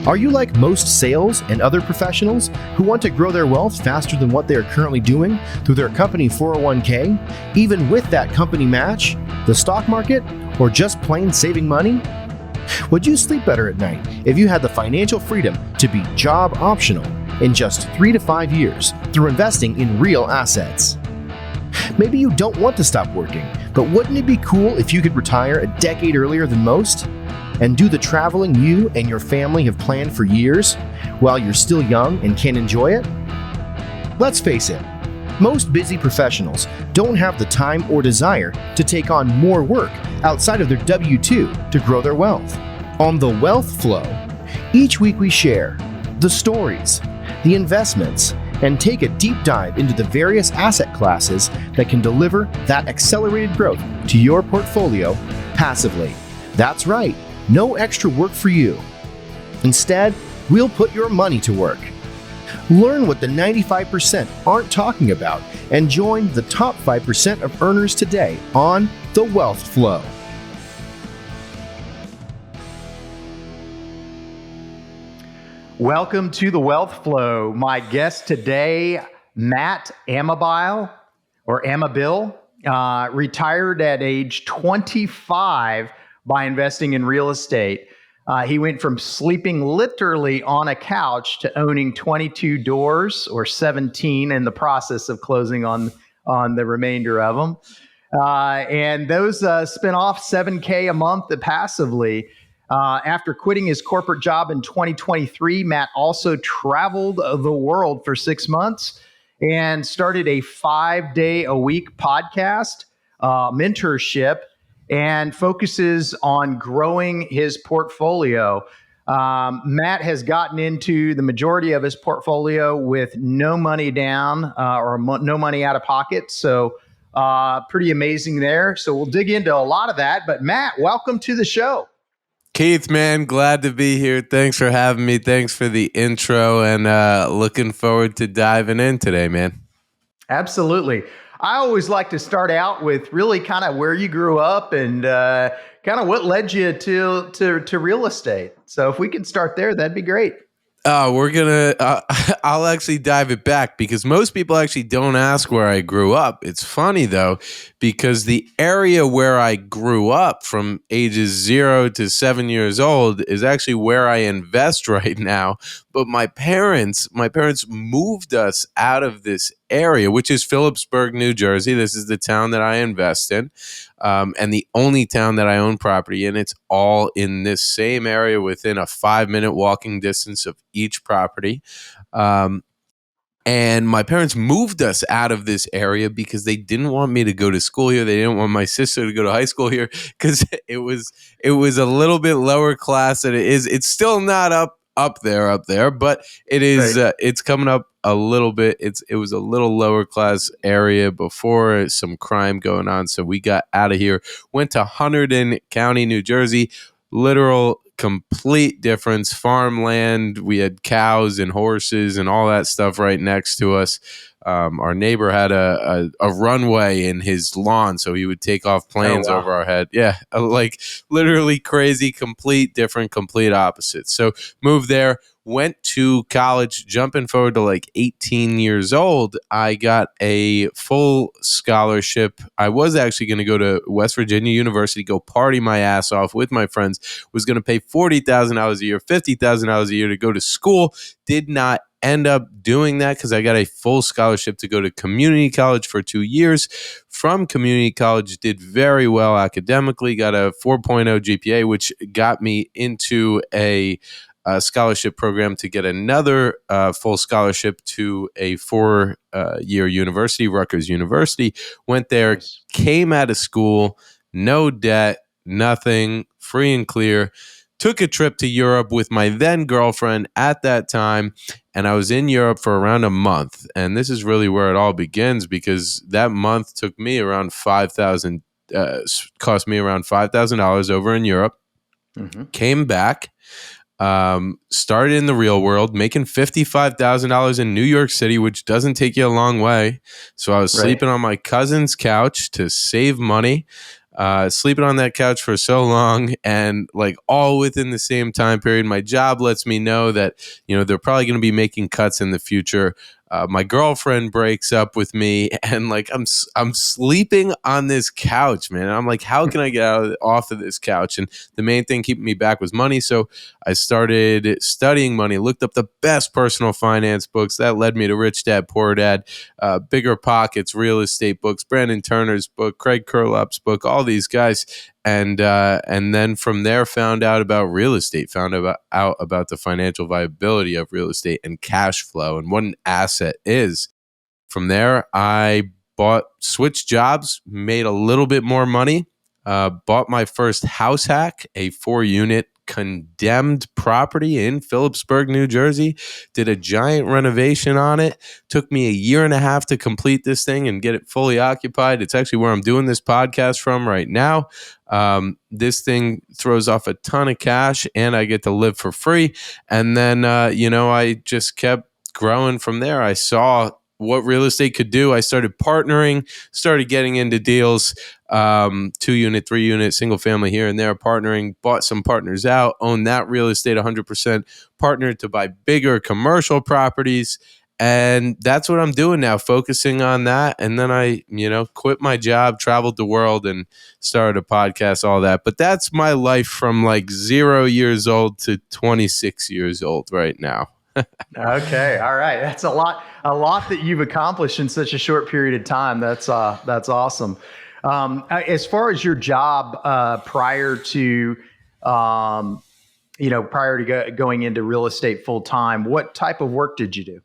Are you like most sales and other professionals who want to grow their wealth faster than what they are currently doing through their company 401k, even with that company match, the stock market, or just plain saving money? Would you sleep better at night if you had the financial freedom to be job optional in just 3 to 5 years through investing in real assets? Maybe you don't want to stop working, but wouldn't it be cool if you could retire a decade earlier than most? And do the traveling you and your family have planned for years while you're still young and can enjoy it? Let's face it, most busy professionals don't have the time or desire to take on more work outside of their W-2 to grow their wealth. On The Wealth Flow, each week we share the stories, the investments, and take a deep dive into the various asset classes that can deliver that accelerated growth to your portfolio passively. That's right, no extra work for you. Instead, we'll put your money to work. Learn what the 95% aren't talking about and join the top 5% of earners today on The Wealth Flow. Welcome to The Wealth Flow. My guest today, Matt Amabile, or Amabile, retired at age 25 by investing in real estate. He went from sleeping literally on a couch to owning 22 doors, or 17 in the process of closing on the remainder of them. And those spin off $7K a month passively. After quitting his corporate job in 2023, Matt also traveled the world for 6 months and started a 5-day-a-week podcast, mentorship, and focuses on growing his portfolio. Matt has gotten into the majority of his portfolio with no money down no money out of pocket. So pretty amazing there. So we'll dig into a lot of that. But Matt, welcome to the show. Keith, man, glad to be here. Thanks for having me. Thanks for the intro, and looking forward to diving in today, man. Absolutely. I always like to start out with really kind of where you grew up and kind of what led you to real estate. So if we could start there, that'd be great. I'll actually dive it back because most people actually don't ask where I grew up. It's funny though, because the area where I grew up from ages 0 to 7 years old is actually where I invest right now. But my parents moved us out of this area, which is Phillipsburg, New Jersey. This is the town that I invest in, and the only town that I own property in. It's all in this same area within a 5-minute walking distance of each property. And my parents moved us out of this area because they didn't want me to go to school here. They didn't want my sister to go to high school here because it was a little bit lower class than it is. It's still not up there, but it is. Right. It's coming up a little bit. It was a little lower class area before, some crime going on. So we got out of here. Went to Hunterdon County, New Jersey. Literal complete difference. Farmland. We had cows and horses and all that stuff right next to us. Our neighbor had a runway in his lawn, so he would take off planes over our head. Yeah, like literally crazy, complete different, complete opposite. So moved there, went to college, jumping forward to like 18 years old. I got a full scholarship. I was actually going to go to West Virginia University, go party my ass off with my friends. Was going to pay $40,000 a year, $50,000 a year to go to school. Did not end up doing that because I got a full scholarship to go to community college for 2 years. From community college, did very well academically, got a 4.0 GPA, which got me into a scholarship program to get another full scholarship to a 4-year university, Rutgers University. Went there, came out of school, no debt, nothing, free and clear. Took a trip to Europe with my then girlfriend at that time, and I was in Europe for around a month. And this is really where it all begins because that month took me around cost me around $5,000 over in Europe. Mm-hmm. Came back, started in the real world, making $55,000 in New York City, which doesn't take you a long way. So I was sleeping on my cousin's couch to save money. sleeping on that couch for so long, and like all within the same time period. My job lets me know that, they're probably going to be making cuts in the future. My girlfriend breaks up with me, and like I'm sleeping on this couch, man. And I'm like, how can I get off of this couch? And the main thing keeping me back was money. So I started studying money, looked up the best personal finance books. That led me to Rich Dad, Poor Dad, Bigger Pockets, real estate books, Brandon Turner's book, Craig Curlup's book, all these guys. And then from there, found out about real estate, out about the financial viability of real estate and cash flow and what an asset is. From there, I switched jobs, made a little bit more money, bought my first house hack, a 4-unit condemned property in Phillipsburg, New Jersey, did a giant renovation on it. Took me a year and a half to complete this thing and get it fully occupied. It's actually where I'm doing this podcast from right now. This thing throws off a ton of cash and I get to live for free. And then, I just kept growing from there. I saw what real estate could do. I started partnering, started getting into deals, 2-unit, 3-unit, single family here and there, partnering, bought some partners out, owned that real estate 100%, partnered to buy bigger commercial properties. And that's what I'm doing now, focusing on that. And then I, quit my job, traveled the world and started a podcast, all that. But that's my life from like 0 years old to 26 years old right now. Okay. All right. That's a lot that you've accomplished in such a short period of time. That's awesome. As far as your job, prior to going into real estate full time, what type of work did you do?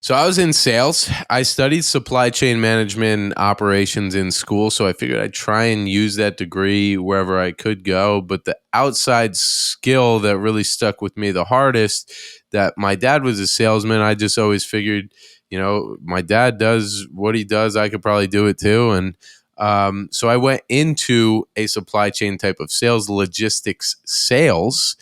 So I was in sales. I studied supply chain management and operations in school. So I figured I'd try and use that degree wherever I could go. But the outside skill that really stuck with me the hardest, that my dad was a salesman. I just always figured, my dad does what he does. I could probably do it too. And so I went into a supply chain type of sales, logistics sales,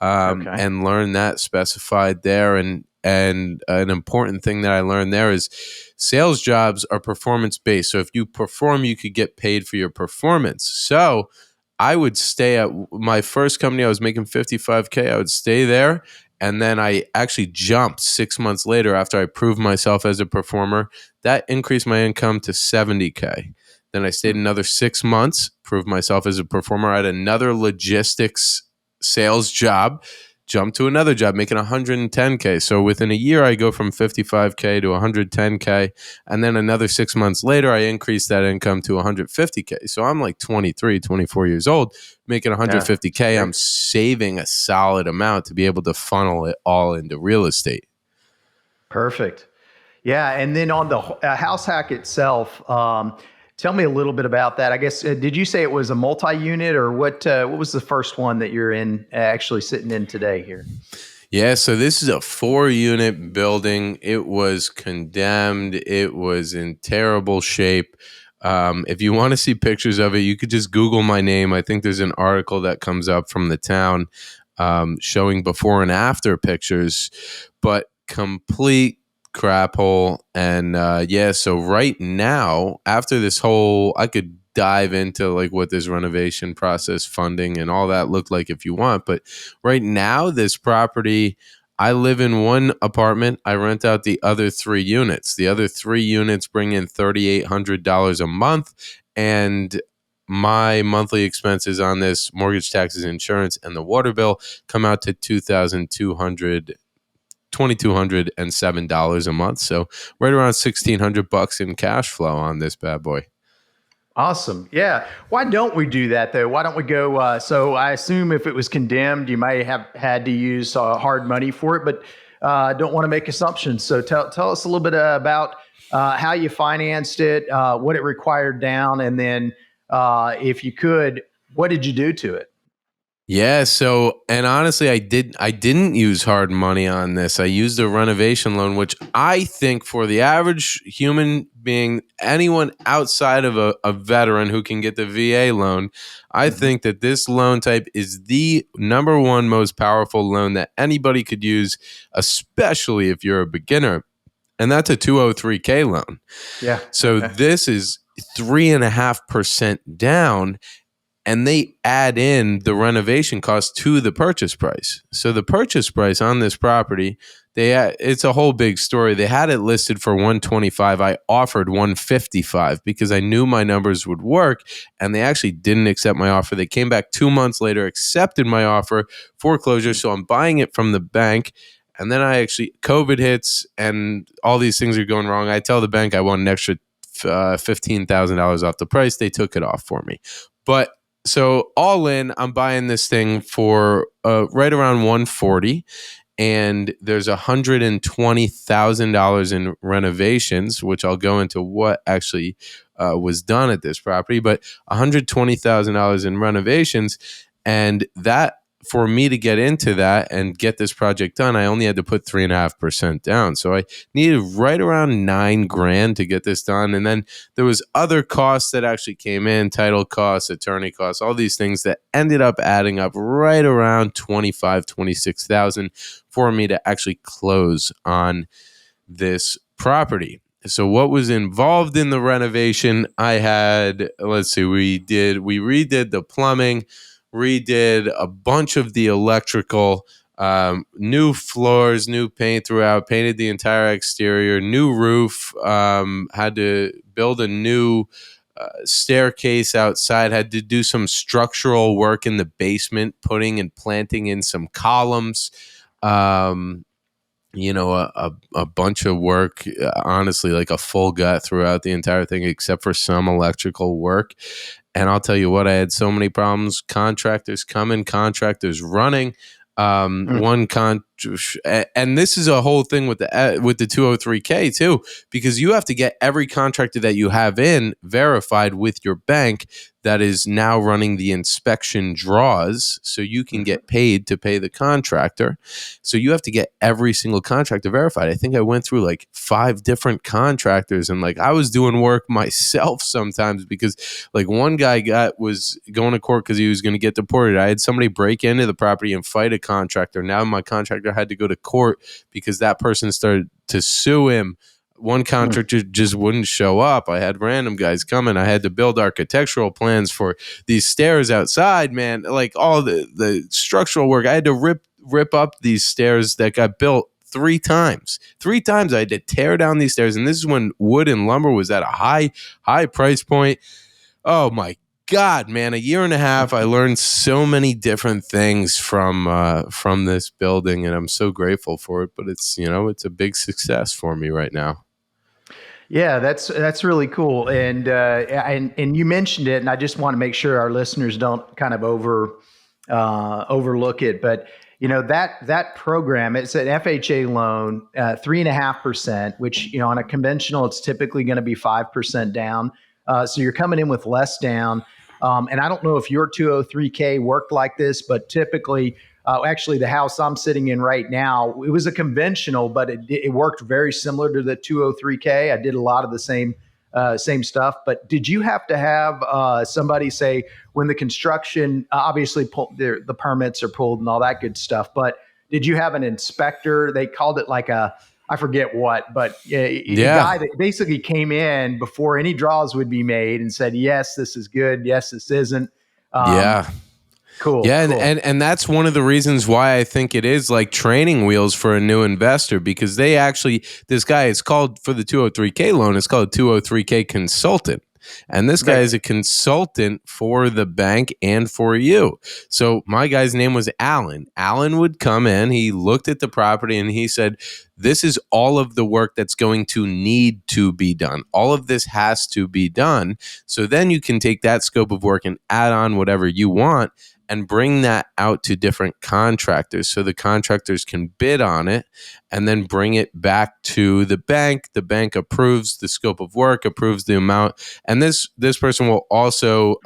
and learned that specified there. And an important thing that I learned there is sales jobs are performance based. So if you perform, you could get paid for your performance. So I would stay at my first company. I was making $55K. I would stay there. And then I actually jumped 6 months later after I proved myself as a performer. That increased my income to $70K. Then I stayed another 6 months, proved myself as a performer. I had another logistics sales job, jumped to another job making $110K. So within a year, I go from $55K to $110K. And then another 6 months later, I increase that income to $150K. So I'm like 23, 24 years old, making $150K. I'm saving a solid amount to be able to funnel it all into real estate. Perfect. Yeah. And then on the house hack itself, tell me a little bit about that. I guess, did you say it was a multi-unit, or what was the first one that you're in, actually sitting in today here? Yeah, so this is a 4-unit building. It was condemned. It was in terrible shape. If you want to see pictures of it, you could just Google my name. I think there's an article that comes up from the town showing before and after pictures, but complete crap hole. And so right now, after this whole, I could dive into like what this renovation process, funding and all that looked like if you want, but right now this property, I live in one apartment. I rent out the other 3 units. The other 3 units bring in $3,800 a month, and my monthly expenses on this, mortgage, taxes, insurance, and the water bill, come out to $2,207 a month. So right around $1,600 in cash flow on this bad boy. Awesome. Yeah. Why don't we do that though? Why don't we go? So I assume if it was condemned, you may have had to use hard money for it, but don't want to make assumptions. So tell us a little bit about how you financed it, what it required down, and then if you could, what did you do to it? Yeah. So, and honestly, I didn't use hard money on this. I used a renovation loan, which I think for the average human being, anyone outside of a veteran who can get the VA loan, I think that this loan type is the number one most powerful loan that anybody could use, especially if you're a beginner. And that's a 203K loan. Yeah. So this is 3.5% down, and they add in the renovation cost to the purchase price. So the purchase price on this property, it's a whole big story. They had it listed for 125. I offered 155 because I knew my numbers would work, and they actually didn't accept my offer. They came back 2 months later, accepted my offer, foreclosure. So I'm buying it from the bank. And then COVID hits and all these things are going wrong. I tell the bank I want an extra $15,000 off the price. They took it off for me. But so all in, I'm buying this thing for right around 140, and there's $120,000 in renovations, which I'll go into what actually was done at this property, but $120,000 in renovations, and that, for me to get into that and get this project done, I only had to put 3.5% down. So I needed right around $9,000 to get this done. And then there was other costs that actually came in, title costs, attorney costs, all these things that ended up adding up right around $26,000 for me to actually close on this property. So what was involved in the renovation? I had, we redid the plumbing, redid a bunch of the electrical, new floors, new paint throughout, painted the entire exterior, new roof, had to build a new staircase outside, had to do some structural work in the basement, putting and planting in some columns, a bunch of work, honestly, like a full gut throughout the entire thing, except for some electrical work. And I'll tell you what, I had so many problems. Contractors coming, contractors running. And this is a whole thing with the 203K too, because you have to get every contractor that you have in verified with your bank that is now running the inspection draws, so you can get paid to pay the contractor. So you have to get every single contractor verified. I think I went through like 5 different contractors, and like I was doing work myself sometimes because like one guy was going to court because he was going to get deported. I had somebody break into the property and fight a contractor. Now my contractor had to go to court because that person started to sue him. One contractor just wouldn't show up. I had random guys coming. I had to build architectural plans for these stairs outside, man. Like all the structural work. I had to rip up these stairs that got built 3 times. 3 times I had to tear down these stairs. And this is when wood and lumber was at a high price point. Oh my God, man, 1.5 years, I learned so many different things from this building, and I'm so grateful for it. But it's a big success for me right now. Yeah, that's really cool, and you mentioned it, and I just want to make sure our listeners don't kind of overlook it. But that program, it's an FHA loan, 3.5%, which on a conventional, it's typically going to be 5% down. So you're coming in with less down. And I don't know if your 203K worked like this, but typically, actually the house I'm sitting in right now, it was a conventional, but it worked very similar to the 203K. I did a lot of the same stuff. But did you have to have somebody say when the construction, obviously the permits are pulled and all that good stuff, but did you have an inspector? They called it like I forget what, but a guy that basically came in before any draws would be made and said, yes, this is good. Yes, this isn't. Cool. Yeah. Cool. And that's one of the reasons why I think it is like training wheels for a new investor, because this guy is called, for the 203K loan, it's called 203K consultant. And this guy is a consultant for the bank and for you. So my guy's name was Alan. Alan would come in, he looked at the property and he said, this is all of the work that's going to need to be done. All of this has to be done. So then you can take that scope of work and add on whatever you want and bring that out to different contractors so the contractors can bid on it and then bring it back to the bank. The bank approves the scope of work, approves the amount. And this person will also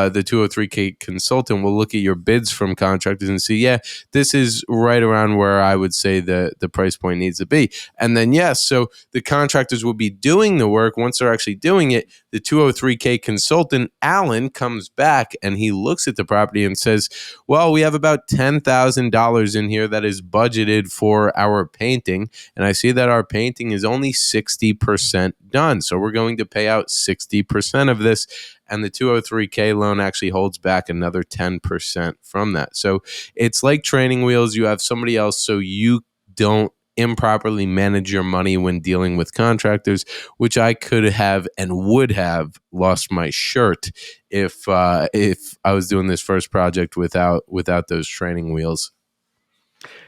the 203K consultant will look at your bids from contractors and see, yeah, this is right around where I would say the price point needs to be. And then, yes, so the contractors will be doing the work. Once they're actually doing it, the 203K consultant, Alan, comes back and he looks at the property and says, well, we have about $10,000 in here that is budgeted for our painting. And I see that our painting is only 60% done. So we're going to pay out 60% of this. And the 203K loan actually holds back another 10% from that. So it's like training wheels. You have somebody else so you don't improperly manage your money when dealing with contractors, which I could have and would have lost my shirt if I was doing this first project without those training wheels.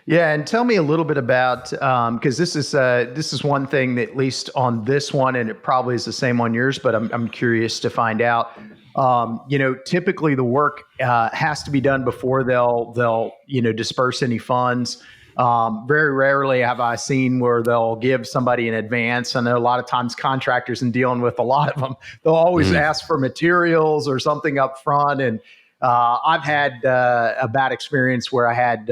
Yeah, and tell me a little bit about because this is one thing that, at least on this one, and it probably is the same on yours, but I'm curious to find out. Typically the work has to be done before they'll disperse any funds. Very rarely have I seen where they'll give somebody an advance. I know a lot of times contractors, and dealing with a lot of them, they'll always ask for materials or something up front. And I've had a bad experience where I had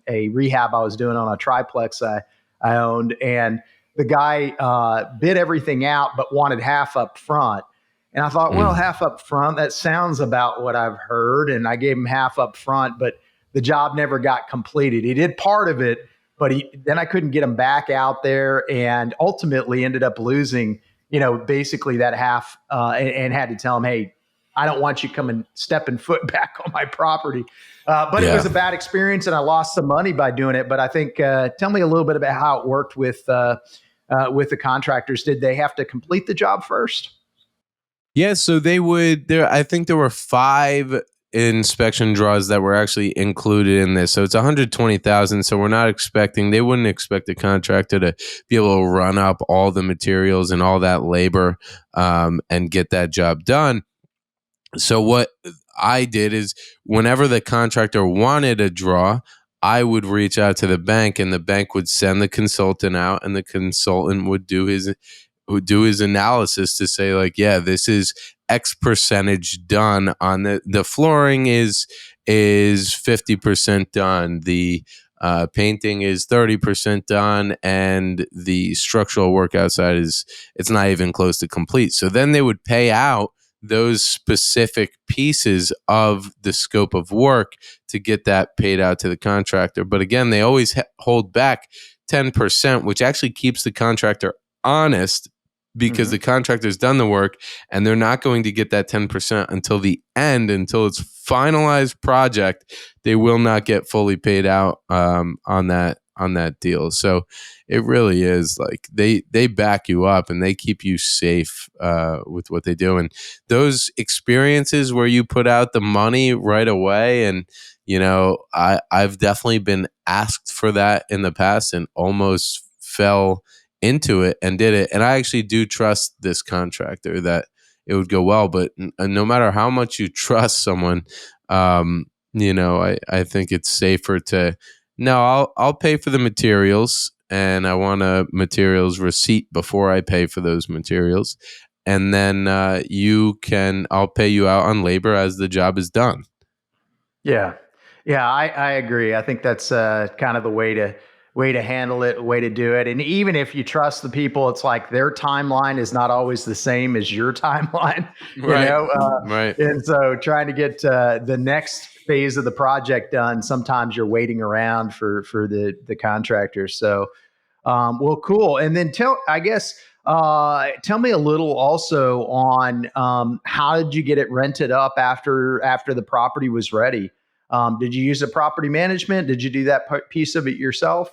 a rehab I was doing on a triplex I owned, and the guy bid everything out but wanted half up front. And I thought, well, half up front, that sounds about what I've heard. And I gave him half up front, but the job never got completed. He did part of it, but then I couldn't get him back out there, and ultimately ended up losing, basically that half, and had to tell him, hey, I don't want you coming stepping foot back on my property. But It was a bad experience, and I lost some money by doing it. But I think, tell me a little bit about how it worked with the contractors. Did they have to complete the job first? Yeah, so they would. I think there were 5 inspection draws that were actually included in this. So it's 120,000. So they wouldn't expect a contractor to be able to run up all the materials and all that labor and get that job done. So what I did is, whenever the contractor wanted a draw, I would reach out to the bank, and the bank would send the consultant out, and the consultant would do his analysis to say, like, yeah, this is X percentage done on the flooring is 50% done. The painting is 30% done, and the structural work outside it's not even close to complete. So then they would pay out those specific pieces of the scope of work to get that paid out to the contractor. But again, they always hold back 10%, which actually keeps the contractor honest, because the contractor's done the work, and they're not going to get that 10% until the end, until it's finalized project. They will not get fully paid out on that deal. So it really is like they back you up, and they keep you safe with what they do. And those experiences where you put out the money right away, and I've definitely been asked for that in the past and almost fell into it and did it. And I actually do trust this contractor that it would go well. But no matter how much you trust someone, I think it's safer to, no, I'll pay for the materials, and I want a materials receipt before I pay for those materials. And then I'll pay you out on labor as the job is done. Yeah. Yeah, I agree. I think that's kind of the way to handle it, way to do it. And even if you trust the people, it's like their timeline is not always the same as your timeline, Right. And so trying to get the next phase of the project done, sometimes you're waiting around for the contractor. So, well, cool. And then tell me a little also on how did you get it rented up after the property was ready? Did you use a property management? Did you do that piece of it yourself?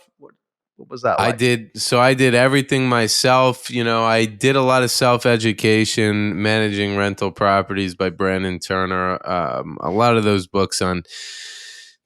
What was that like? I did. So I did everything myself. I did a lot of self-education, Managing Rental Properties by Brandon Turner. A lot of those books on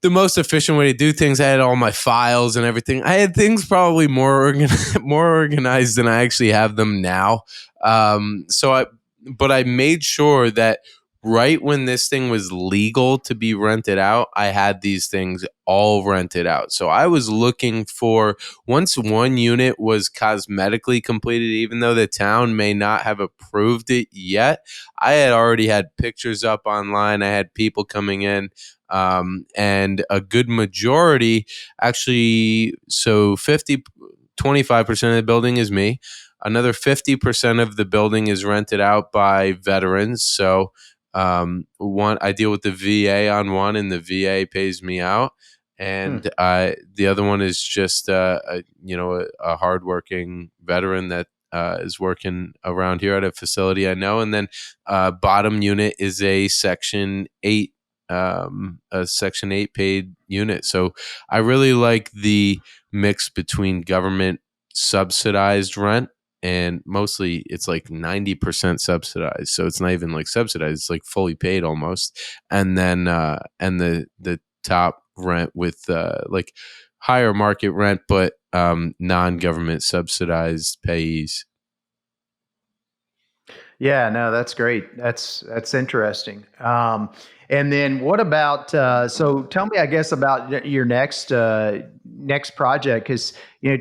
the most efficient way to do things. I had all my files and everything. I had things probably more organized than I actually have them now. But I made sure that right when this thing was legal to be rented out, I had these things all rented out. So I was looking for, once one unit was cosmetically completed, even though the town may not have approved it yet, I had already had pictures up online. I had people coming in, and a good majority, actually, so 25% of the building is me. Another 50% of the building is rented out by veterans. So one, I deal with the VA on one, and the VA pays me out, and the other one is just a hardworking veteran that is working around here at a facility I know. And then bottom unit is a Section 8 paid unit. So I really like the mix between government subsidized rent, and mostly it's like 90% subsidized. So it's not even like subsidized, it's like fully paid almost. And then and the top rent with like higher market rent, but non-government subsidized payees. Yeah, no, that's great. That's interesting. And then what about? So tell me, I guess, about your next project, because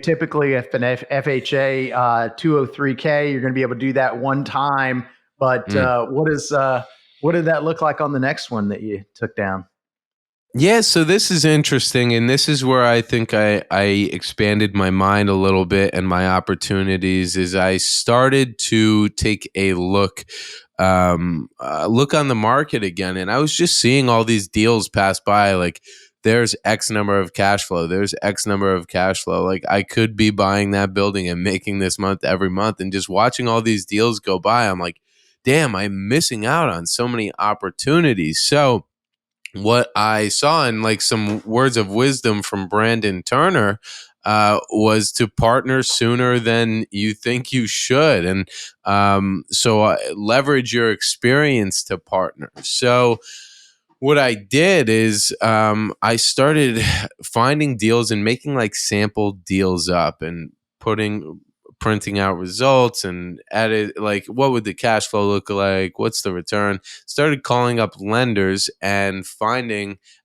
typically if an FHA 203K, you're going to be able to do that one time. But what did that look like on the next one that you took down? Yeah, so this is interesting, and this is where I think I expanded my mind a little bit and my opportunities. Is I started to take a look on the market again, and I was just seeing all these deals pass by. Like, there's X number of cash flow, there's X number of cash flow. Like, I could be buying that building and making this month every month, and just watching all these deals go by, I'm like, damn, I'm missing out on so many opportunities. So what I saw, in like some words of wisdom from Brandon Turner, was to partner sooner than you think you should. And so leverage your experience to partner. So what I did is I started finding deals and making like sample deals up, and printing out results and edit, like, what would the cash flow look like, what's the return. Started calling up lenders and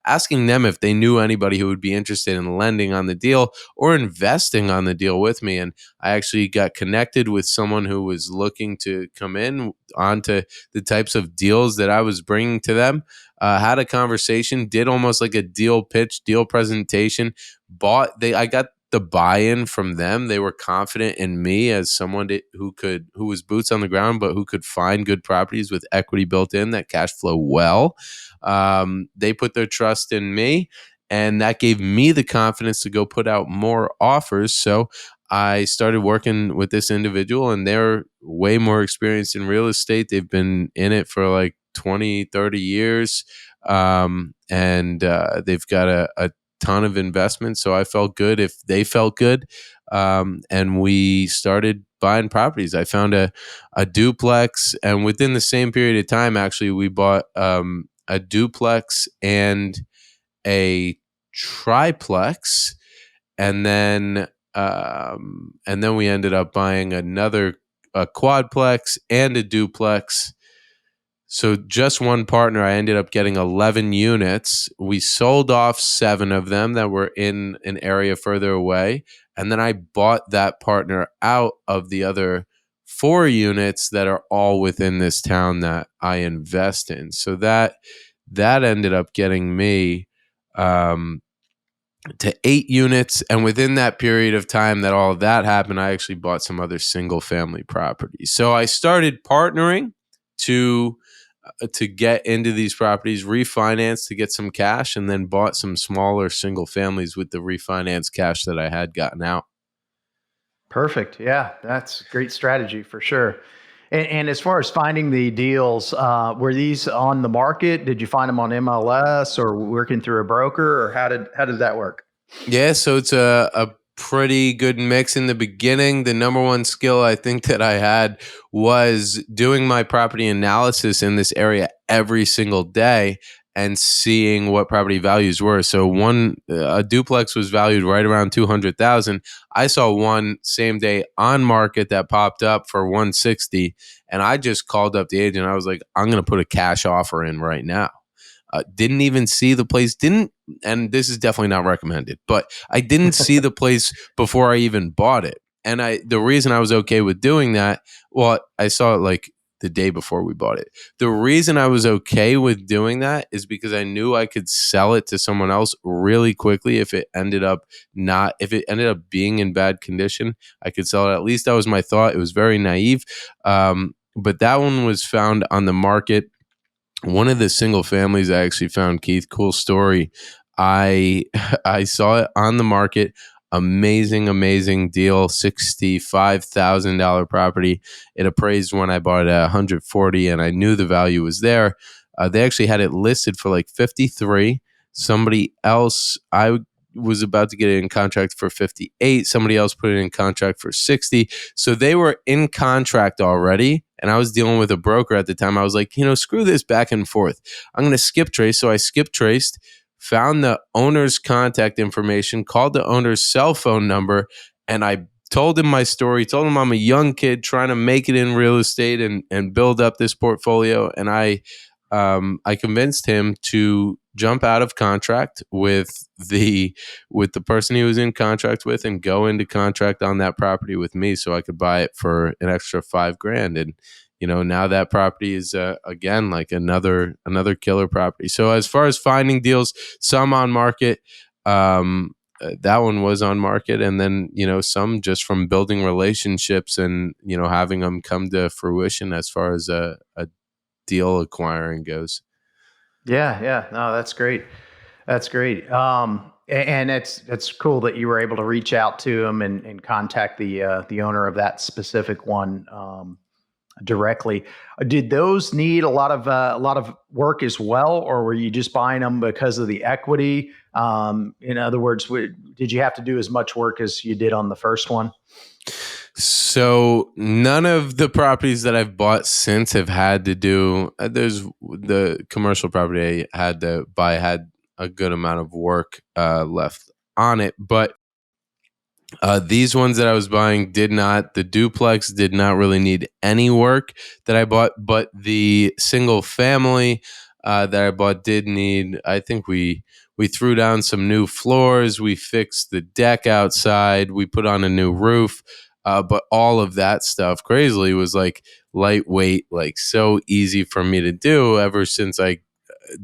asking them if they knew anybody who would be interested in lending on the deal or investing on the deal with me. And I actually got connected with someone who was looking to come in onto the types of deals that I was bringing to them. Had a conversation, did almost like a deal pitch, deal presentation. I got the buy-in from them. They were confident in me as someone who was boots on the ground, but who could find good properties with equity built in that cash flow well. They put their trust in me, and that gave me the confidence to go put out more offers. So I started working with this individual, and they're way more experienced in real estate. They've been in it for like 20, 30 years. And they've got a ton of investment. So I felt good if they felt good. And we started buying properties. I found a duplex, and within the same period of time, actually, we bought a duplex and a triplex. And then we ended up buying a quadplex and a duplex. So just one partner, I ended up getting 11 units. We sold off 7 of them that were in an area further away. And then I bought that partner out of the other 4 units that are all within this town that I invest in. So that ended up getting me to 8 units. And within that period of time that all of that happened, I actually bought some other single family properties. So I started partnering to get into these properties, refinance to get some cash, and then bought some smaller single families with the refinance cash that I had gotten out. Perfect. Yeah, that's great strategy for sure. And as far as finding the deals, were these on the market? Did you find them on MLS or working through a broker, or how did that work? Yeah, so it's a pretty good mix. In the beginning, the number one skill I think that I had was doing my property analysis in this area every single day, and seeing what property values were. So a duplex was valued right around 200,000. I saw one same day on market that popped up for 160, and I just called up the agent. I was like, I'm going to put a cash offer in right now. Didn't even see the place, and this is definitely not recommended, but I didn't see the place before I even bought it. And the reason I was okay with doing that, well, I saw it like the day before we bought it. The reason I was okay with doing that is because I knew I could sell it to someone else really quickly if it ended up being in bad condition. I could sell it. At least that was my thought. It was very naive. But that one was found on the market. One of the single families I actually found, Keith, cool story. I I saw it on the market. Amazing deal. $65,000 property. It appraised when I bought it at 140, and I knew the value was there. They actually had it listed for like 53. Somebody else, I was about to get it in contract for 58. Somebody else put it in contract for 60. So they were in contract already. And I was dealing with a broker at the time. I was like, screw this back and forth. I'm going to skip trace. So I skip traced, found the owner's contact information, called the owner's cell phone number, and I told him my story, told him I'm a young kid trying to make it in real estate and build up this portfolio. And I convinced him to jump out of contract with the person he was in contract with and go into contract on that property with me so I could buy it for an extra $5,000. And now that property is again like another killer property. So as far as finding deals, some on market, that one was on market, and then some just from building relationships and having them come to fruition as far as a deal acquiring goes. Yeah. No, that's great. That's great. And it's cool that you were able to reach out to him and contact the owner of that specific one directly. Did those need a lot of work as well, or were you just buying them because of the equity? In other words, did you have to do as much work as you did on the first one? So none of the properties that I've bought since have had to do. There's the commercial property I had to buy had a good amount of work left on it, but these ones that I was buying did not. The duplex did not really need any work that I bought, but the single family that I bought did need. I think we threw down some new floors, we fixed the deck outside, we put on a new roof. But all of that stuff, crazily, was like lightweight, like so easy for me to do ever since I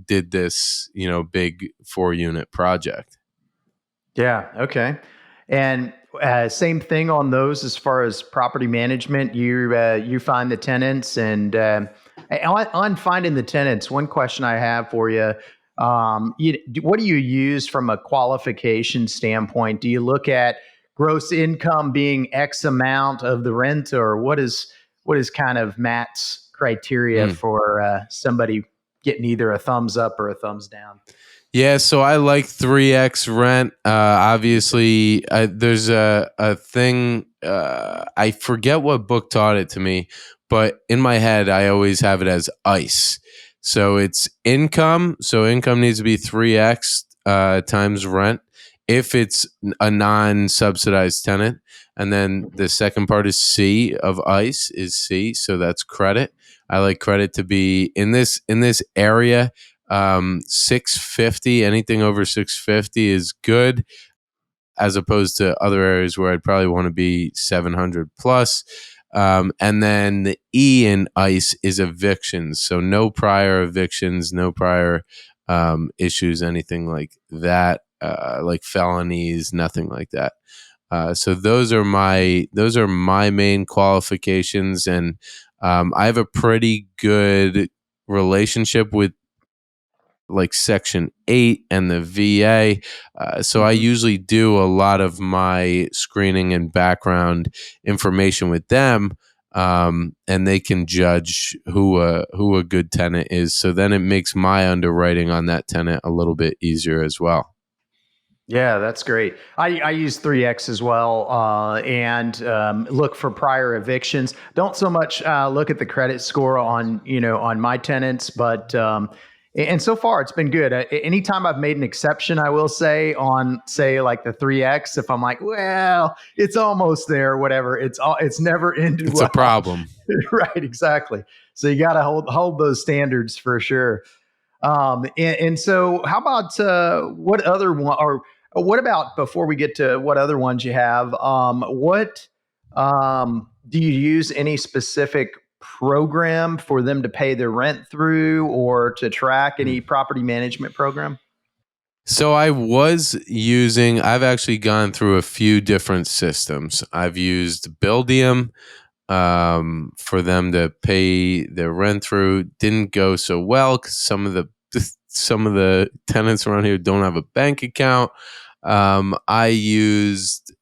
did this, big 4-unit project. Yeah. Okay. And same thing on those as far as property management. You find the tenants, and on finding the tenants, one question I have for you. What do you use from a qualification standpoint? Do you look at gross income being X amount of the rent, or what is kind of Matt's criteria for somebody getting either a thumbs up or a thumbs down? Yeah, so I like 3x rent. Obviously, there's a thing. I forget what book taught it to me, but in my head, I always have it as ICE. So it's income. So income needs to be 3x times rent if it's a non-subsidized tenant. And then the second part is C of ICE is C. So that's credit. I like credit to be in this area. 650, anything over 650 is good, as opposed to other areas where I'd probably want to be 700 plus. And then the E in ICE is evictions. So no prior evictions, no prior issues, anything like that, like felonies, nothing like that. So those are my main qualifications, and I have a pretty good relationship with like Section 8 and the VA. So I usually do a lot of my screening and background information with them, and they can judge who a good tenant is. So then it makes my underwriting on that tenant a little bit easier as well. Yeah, that's great. I use 3X as well, and look for prior evictions. Don't so much look at the credit score on my tenants, but And so far, it's been good. Anytime I've made an exception, I will say on, say, like the 3X, if I'm like, well, it's almost there, or whatever, it's never ended It's a well. problem. Right, exactly. So you got to hold those standards for sure. And so, how about what other one, or what about, before we get to what other ones you have? What do you use any specific program for them to pay their rent through, or to track any property management program? So I've actually gone through a few different systems. I've used Buildium for them to pay their rent through. Didn't go so well because some of the tenants around here don't have a bank account. I used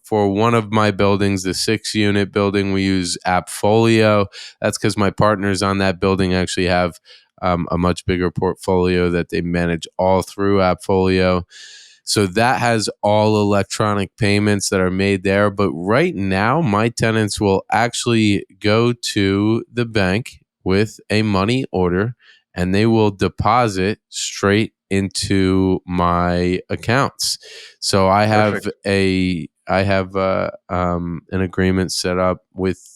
for one of my buildings, the 6-unit building, we use Appfolio. That's because my partners on that building actually have a much bigger portfolio that they manage all through Appfolio. So that has all electronic payments that are made there. But right now, my tenants will actually go to the bank with a money order and they will deposit straight into my accounts. So Perfect. I have an agreement set up with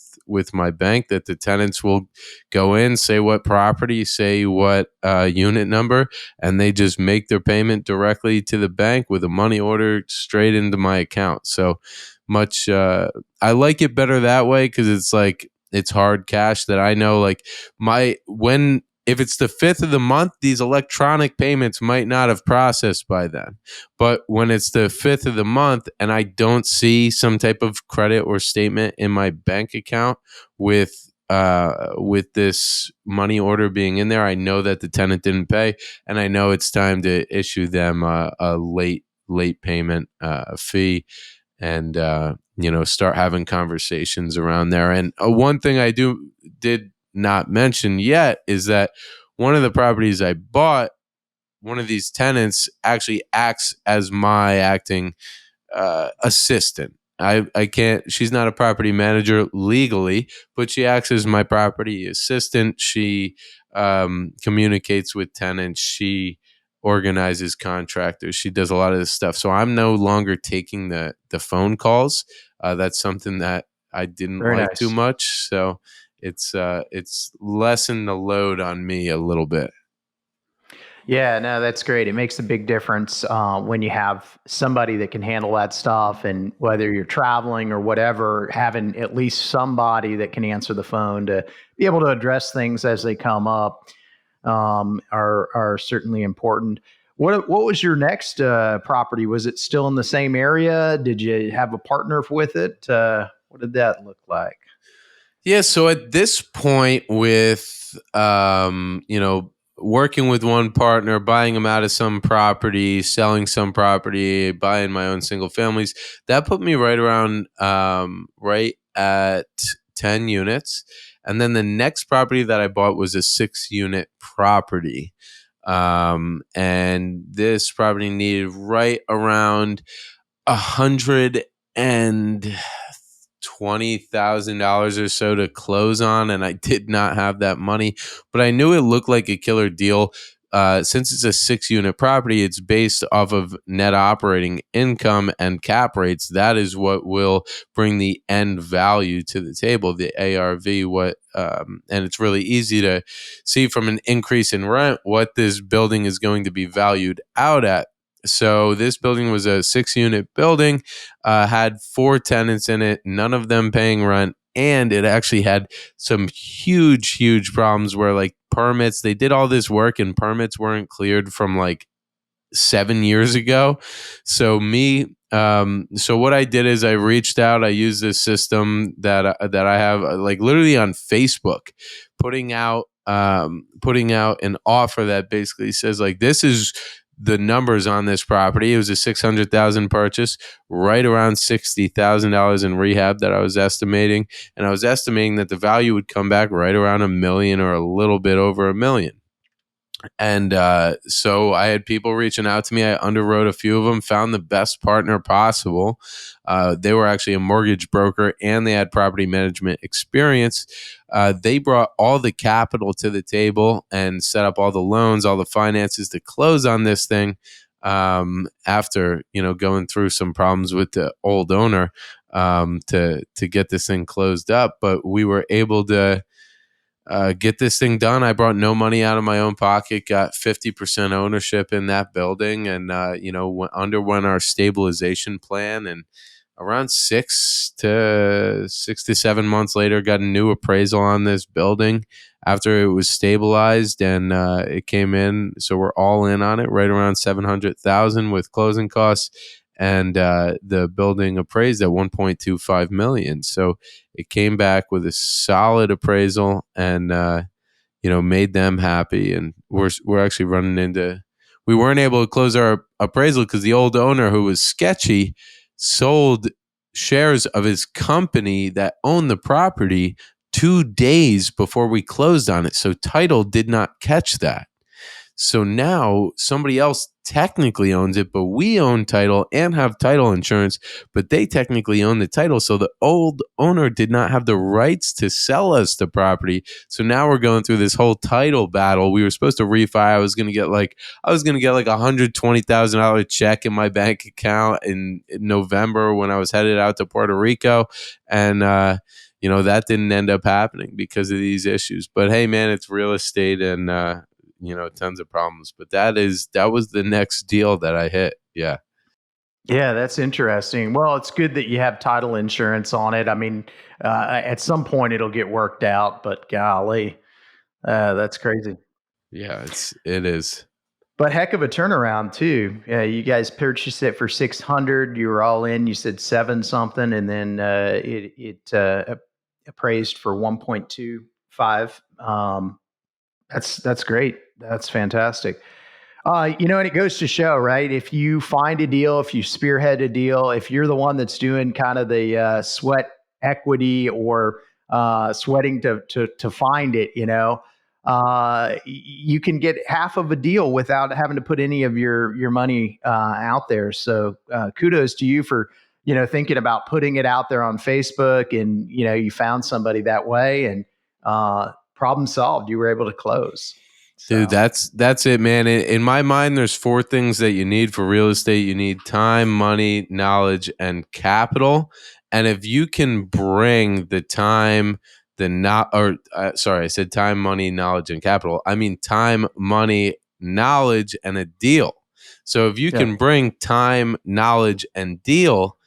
my bank that the tenants will go in, say what property, say what unit number, and they just make their payment directly to the bank with a money order straight into my account. So much, I like it better that way because it's like it's hard cash that I know. Like if it's the 5th of the month, these electronic payments might not have processed by then. But when it's the 5th of the month and I don't see some type of credit or statement in my bank account with this money order being in there, I know that the tenant didn't pay, and I know it's time to issue them a late payment fee, and start having conversations around there. And one thing I did not mention yet is that one of the properties I bought, one of these tenants actually acts as my acting assistant. I can't, she's not a property manager legally, but she acts as my property assistant. She communicates with tenants. She organizes contractors. She does a lot of this stuff. So I'm no longer taking the phone calls. That's something that I didn't Very like too nice. much. So it's lessened the load on me a little bit. Yeah, no, that's great. It makes a big difference when you have somebody that can handle that stuff, and whether you're traveling or whatever, having at least somebody that can answer the phone to be able to address things as they come up are certainly important. What was your next property? Was it still in the same area? Did you have a partner with it? What did that look like? Yeah, so at this point, with working with one partner, buying them out of some property, selling some property, buying my own single families, that put me right around right at 10 units. And then the next property that I bought was a 6-unit property. And this property needed right around 120,000 or so to close on, and I did not have that money, but I knew it looked like a killer deal. Since it's a 6-unit property, it's based off of net operating income and cap rates. That is what will bring the end value to the table, the ARV. And it's really easy to see from an increase in rent what this building is going to be valued out at. So this building was a 6-unit building, had 4 tenants in it, none of them paying rent. And it actually had some huge problems where, like, permits, they did all this work and permits weren't cleared from like 7 years ago. So what I did is I reached out. I used this system that I have, like, literally on Facebook, putting out an offer that basically says, like, this is the numbers on this property. It was a 600,000 purchase, right around $60,000 in rehab that I was estimating, and I was estimating that the value would come back right around $1 million or a little bit over $1 million. And so I had people reaching out to me. I underwrote a few of them, found the best partner possible. They were actually a mortgage broker and they had property management experience. They brought all the capital to the table and set up all the loans, all the finances to close on this thing. After going through some problems with the old owner to get this thing closed up, but we were able to get this thing done. I brought no money out of my own pocket, got 50% ownership in that building, and underwent our stabilization plan. And around 6 to 7 months later, got a new appraisal on this building after it was stabilized, and it came in. So we're all in on it, right around $700,000 with closing costs, and the building appraised at $1.25 million. So it came back with a solid appraisal, and made them happy. And we're actually running into. We weren't able to close our appraisal because the old owner, who was sketchy, sold shares of his company that owned the property 2 days before we closed on it. So title did not catch that. So now somebody else technically owns it, but we own title and have title insurance, but they technically own the title. So the old owner did not have the rights to sell us the property. So now we're going through this whole title battle. We were supposed to refi. I was going to get like $120,000 check in my bank account in November when I was headed out to Puerto Rico. And, that didn't end up happening because of these issues. But hey, man, it's real estate, and, tons of problems. But that was the next deal that I hit. Yeah. Yeah, that's interesting. Well, it's good that you have title insurance on it. I mean, at some point it'll get worked out, but golly, that's crazy. Yeah, it is. But heck of a turnaround too. You guys purchased it for 600. You were all in. You said 7 something, and then it appraised for 1.25. That's great. That's fantastic. And it goes to show, right? If you find a deal, if you spearhead a deal, if you're the one that's doing kind of the sweat equity or sweating to find it, you can get half of a deal without having to put any of your money out there. So kudos to you for thinking about putting it out there on Facebook, and you found somebody that way, and problem solved. You were able to close. So. Dude, that's it, man. In my mind, there's 4 things that you need for real estate. You need time, money, knowledge, and capital. And if you can bring the time, I said time, money, knowledge, and capital. I mean time, money, knowledge, and a deal. So if you can bring time, knowledge, and deal,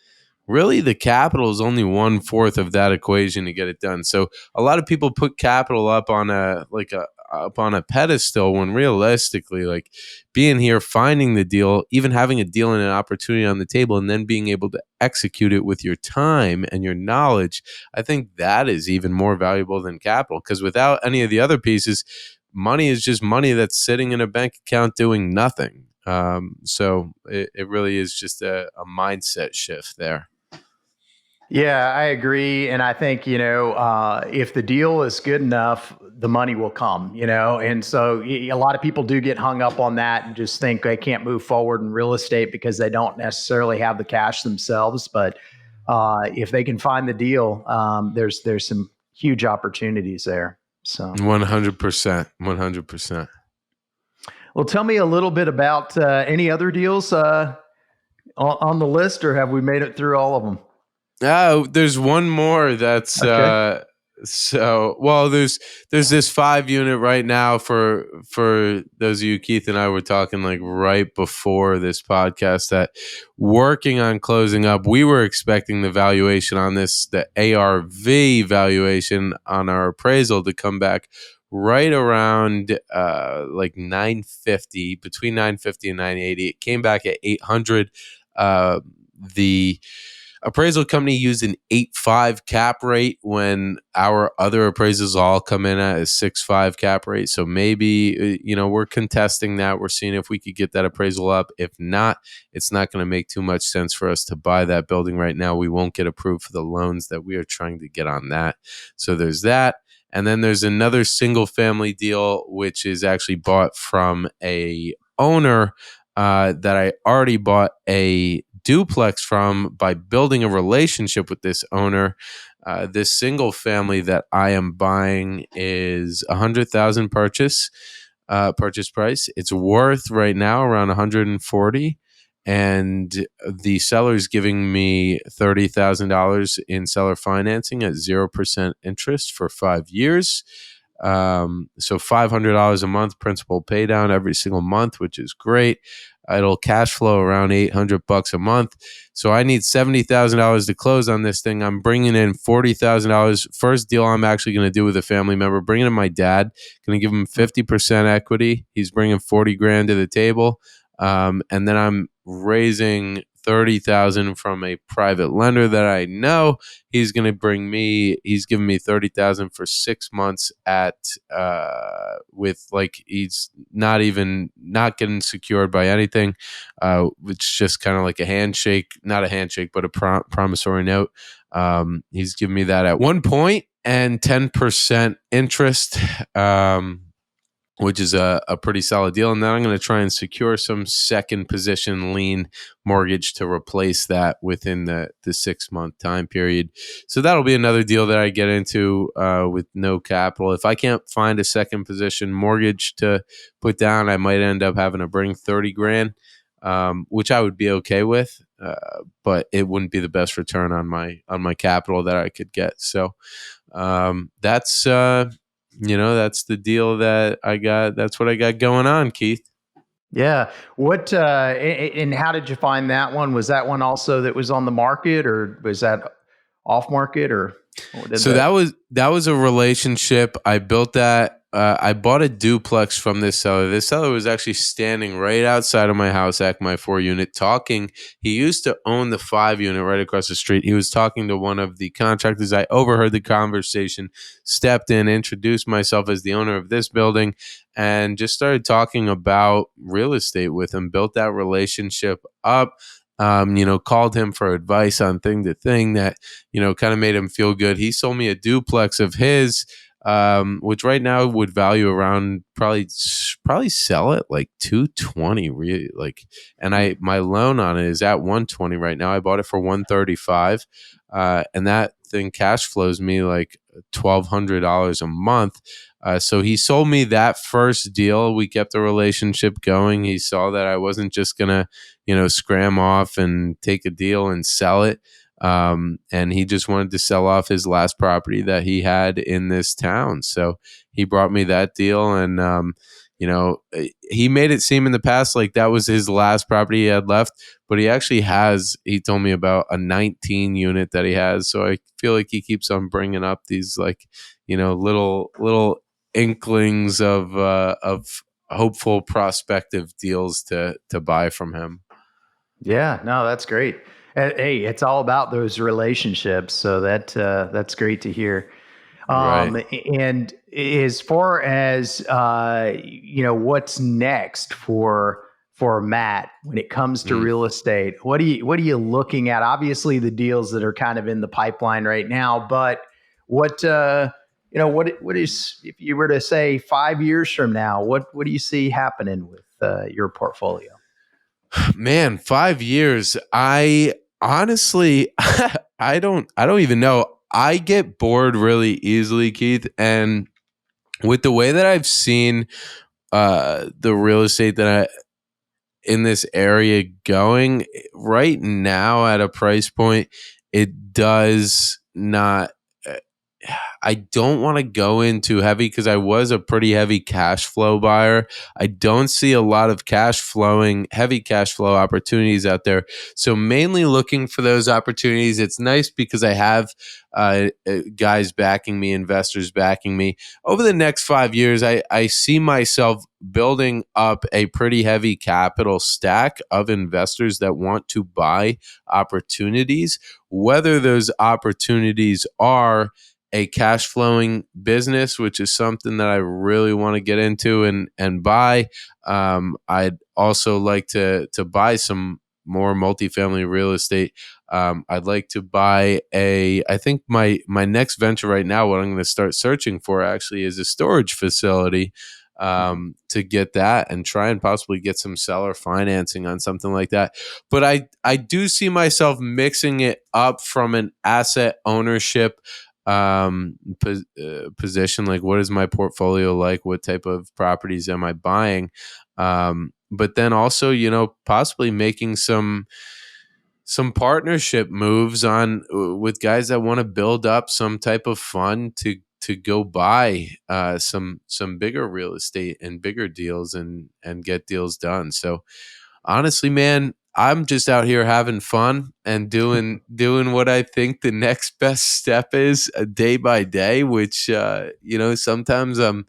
really the capital is only 1/4 of that equation to get it done. So a lot of people put capital up on a pedestal, when realistically, like, being here, finding the deal, even having a deal and an opportunity on the table, and then being able to execute it with your time and your knowledge, I think that is even more valuable than capital, because without any of the other pieces, money is just money that's sitting in a bank account doing nothing. So it really is just a mindset shift there. Yeah, I agree. And I think, if the deal is good enough, the money will come, and so a lot of people do get hung up on that and just think they can't move forward in real estate because they don't necessarily have the cash themselves. But if they can find the deal, there's some huge opportunities there. So 100%. 100%. Well, tell me a little bit about any other deals on the list, or have we made it through all of them? There's one more that's Okay. there's this 5-unit right now for those of you, Keith and I were talking like right before this podcast, that working on closing up. We were expecting the valuation on this, the ARV valuation on our appraisal, to come back right around like 950, between 950 and 980. It came back at 800. The appraisal company used an 8.5 cap rate when our other appraisals all come in at a 6.5 cap rate. So maybe, we're contesting that. We're seeing if we could get that appraisal up. If not, it's not going to make too much sense for us to buy that building right now. We won't get approved for the loans that we are trying to get on that. So there's that. And then there's another single family deal, which is actually bought from a owner that I already bought a duplex from by building a relationship with this owner. This single family that I am buying is $100,000 purchase price. It's worth right now around 140, and the seller is giving me $30,000 in seller financing at 0% interest for 5 years. So $500 a month principal pay down every single month, which is great. It'll cash flow around $800 a month. So I need $70,000 to close on this thing. I'm bringing in $40,000. First deal I'm actually going to do with a family member, bringing in my dad, going to give him 50% equity. He's bringing 40 grand to the table. And then I'm raising 30,000 from a private lender that I know. He's going to bring me, he's giving me 30,000 for 6 months at, with like, he's not getting secured by anything. It's just kind of like a handshake, not a handshake, but a promissory note. He's giving me that at 1 point and 10% interest. Which is a pretty solid deal. And then I'm going to try and secure some second position lien mortgage to replace that within the 6 month time period. So that'll be another deal that I get into with no capital. If I can't find a second position mortgage to put down, I might end up having to bring 30 grand, which I would be okay with, but it wouldn't be the best return on my capital that I could get. So that's that's the deal that I got. That's what I got going on, Keith. Yeah. What and how did you find that one? Was that one also that was on the market, or was that off market, or what did So that was a relationship. I built that. I bought a duplex from this seller. This seller was actually standing right outside of my house at my 4-unit talking. He used to own the 5-unit right across the street. He was talking to one of the contractors. I overheard the conversation, stepped in, introduced myself as the owner of this building, and just started talking about real estate with him, built that relationship up. Called him for advice on thing to thing that, kind of made him feel good. He sold me a duplex of his, which right now would value around probably sell it like 220, really, like, and my loan on it is at 120 right now. I bought it for 135, and that thing cash flows me like $1,200 a month. So he sold me that first deal. We kept the relationship going. He saw that I wasn't just gonna, scram off and take a deal and sell it. And he just wanted to sell off his last property that he had in this town. So he brought me that deal, and he made it seem in the past like that was his last property he had left, but he told me about a 19 unit that he has. So I feel like he keeps on bringing up these like, little inklings of hopeful prospective deals to buy from him. Yeah, no, that's great. Hey, it's all about those relationships, so that's great to hear. Right. And as far as what's next for Matt when it comes to real estate, what are you looking at? Obviously, the deals that are kind of in the pipeline right now, but what is, if you were to say 5 years from now, what do you see happening with your portfolio? Man, 5 years. I honestly, I don't even know. I get bored really easily, Keith. And with the way that I've seen the real estate that in this area going right now at a price point, it does not. I don't want to go in too heavy because I was a pretty heavy cash flow buyer. I don't see a lot of heavy cash flow opportunities out there. So mainly looking for those opportunities. It's nice because I have guys backing me, investors backing me. Over the next 5 years, I see myself building up a pretty heavy capital stack of investors that want to buy opportunities, whether those opportunities are a cash flowing business, which is something that I really want to get into and buy. I'd also like to buy some more multifamily real estate. I'd like to buy I think my next venture right now, what I'm going to start searching for actually is a storage facility, to get that and try and possibly get some seller financing on something like that. But I do see myself mixing it up from an asset ownership position. Like, what is my portfolio like? What type of properties am I buying? But then also, possibly making some partnership moves on with guys that want to build up some type of fund to go buy some bigger real estate and bigger deals and get deals done. So honestly, man, I'm just out here having fun and doing what I think the next best step is, day by day, which sometimes I'm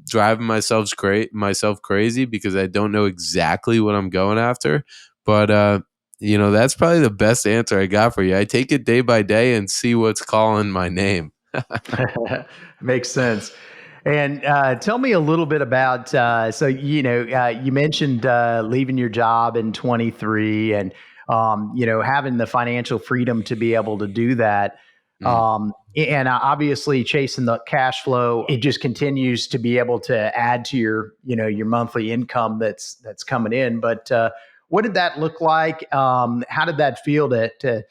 driving myself crazy because I don't know exactly what I'm going after. But that's probably the best answer I got for you. I take it day by day and see what's calling my name. Makes sense. And tell me a little bit about, you mentioned leaving your job in 23 and, having the financial freedom to be able to do that. And obviously chasing the cash flow, it just continues to be able to add to your monthly income that's coming in. But what did that look like? How did that feel to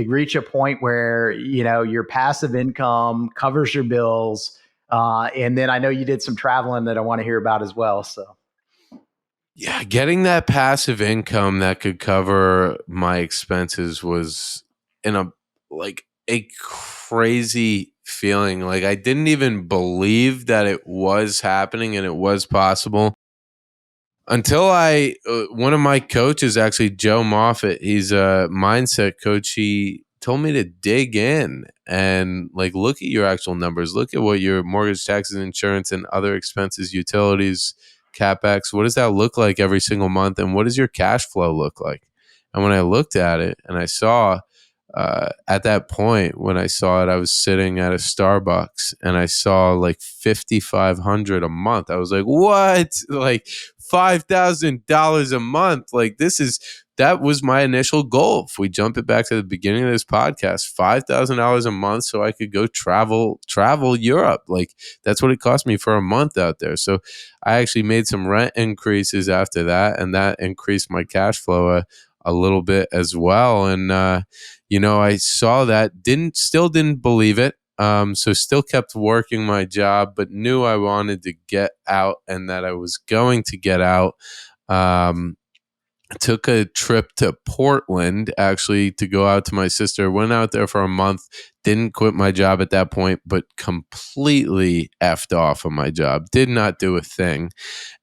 reach a point where, your passive income covers your bills? And then I know you did some traveling that I want to hear about as well. So, yeah, getting that passive income that could cover my expenses was a crazy feeling. Like, I didn't even believe that it was happening and it was possible until one of my coaches, actually Joe Moffitt, he's a mindset coach. He told me to dig in and look at your actual numbers, look at what your mortgage, taxes, insurance, and other expenses, utilities, CapEx, what does that look like every single month? And what does your cash flow look like? And when I looked at it and I saw, at that point, when I saw it, I was sitting at a Starbucks and I saw $5,500 a month. I was like, what? $5,000 a month. That was my initial goal. If we jump it back to the beginning of this podcast, $5,000 a month so I could go travel Europe. That's what it cost me for a month out there. So I actually made some rent increases after that, and that increased my cash flow a little bit as well. And I saw that, still didn't believe it. So still kept working my job, but knew I wanted to get out and that I was going to get out. Took a trip to Portland actually to go out to my sister, went out there for a month, didn't quit my job at that point, but completely effed off on my job, did not do a thing.